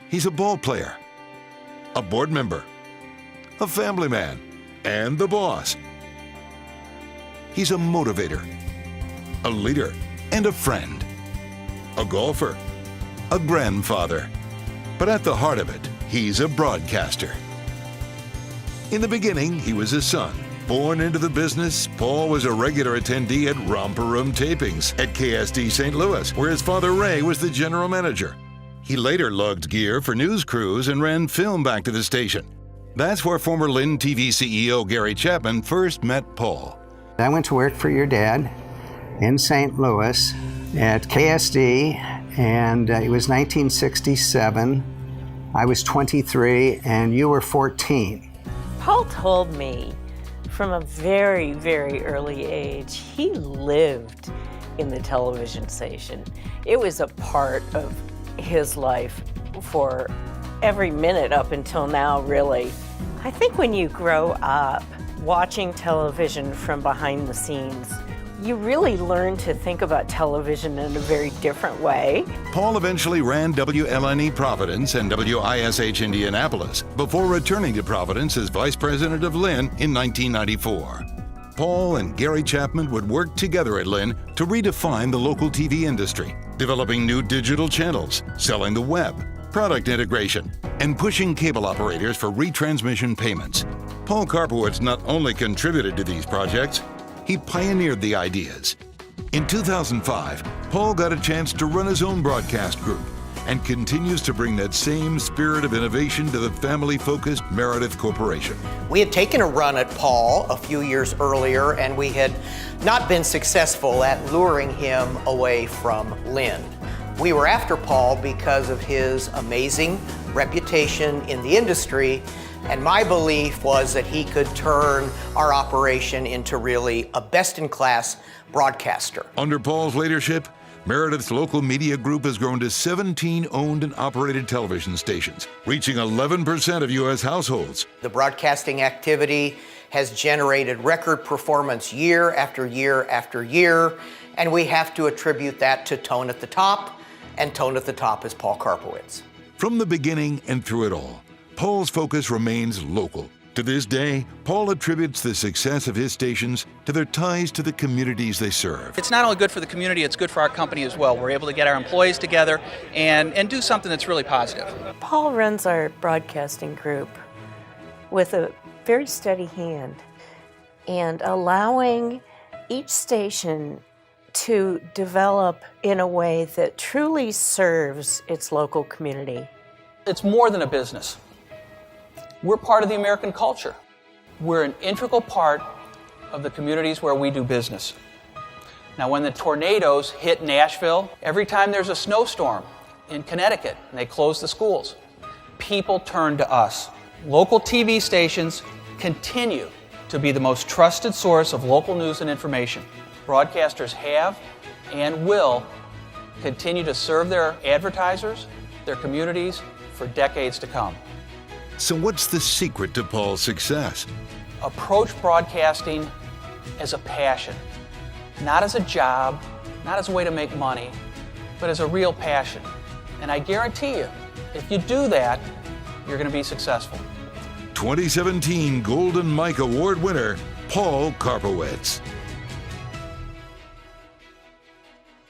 He's a ball player, a board member, a family man, and the boss. He's a motivator, a leader, and a friend, a golfer, a grandfather. But at the heart of it, he's a broadcaster. In the beginning, he was a son. Born into the business, Paul was a regular attendee at Romper Room tapings at KSD St. Louis, where his father Ray was the general manager. He later lugged gear for news crews and ran film back to the station. That's where former Lynn TV CEO Gary Chapman first met Paul. I went to work for your dad in St. Louis at KSD, and it was 1967. I was 23 and you were 14. Paul told me from a very, very early age, he lived in the television station. It was a part of his life for every minute up until now, really. I think when you grow up watching television from behind the scenes, you really learn to think about television in a very different way. Paul eventually ran WLNE Providence and WISH Indianapolis before returning to Providence as vice president of Lynn in 1994. Paul and Gary Chapman would work together at Lynn to redefine the local TV industry, developing new digital channels, selling the web, product integration, and pushing cable operators for retransmission payments. Paul Karpowitz not only contributed to these projects, he pioneered the ideas. In 2005, Paul got a chance to run his own broadcast group and continues to bring that same spirit of innovation to the family-focused Meredith Corporation. We had taken a run at Paul a few years earlier, and we had not been successful at luring him away from Lynn. We were after Paul because of his amazing reputation in the industry, and my belief was that he could turn our operation into really a best-in-class broadcaster. Under Paul's leadership, Meredith's local media group has grown to 17 owned and operated television stations, reaching 11% of U.S. households. The broadcasting activity has generated record performance year after year after year, and we have to attribute that to Tone at the Top, and Tone at the Top is Paul Karpowitz. From the beginning and through it all, Paul's focus remains local. To this day, Paul attributes the success of his stations to their ties to the communities they serve. It's not only good for the community, it's good for our company as well. We're able to get our employees together and do something that's really positive. Paul runs our broadcasting group with a very steady hand and allowing each station to develop in a way that truly serves its local community. It's more than a business. We're part of the American culture. We're an integral part of the communities where we do business. Now, when the tornadoes hit Nashville, every time there's a snowstorm in Connecticut and they close the schools, people turn to us. Local TV stations continue to be the most trusted source of local news and information. Broadcasters have and will continue to serve their advertisers, their communities, for decades to come. So what's the secret to Paul's success? Approach broadcasting as a passion, not as a job, not as a way to make money, but as a real passion. And I guarantee you, if you do that, you're going to be successful. 2017 Golden Mike Award winner, Paul Karpowitz.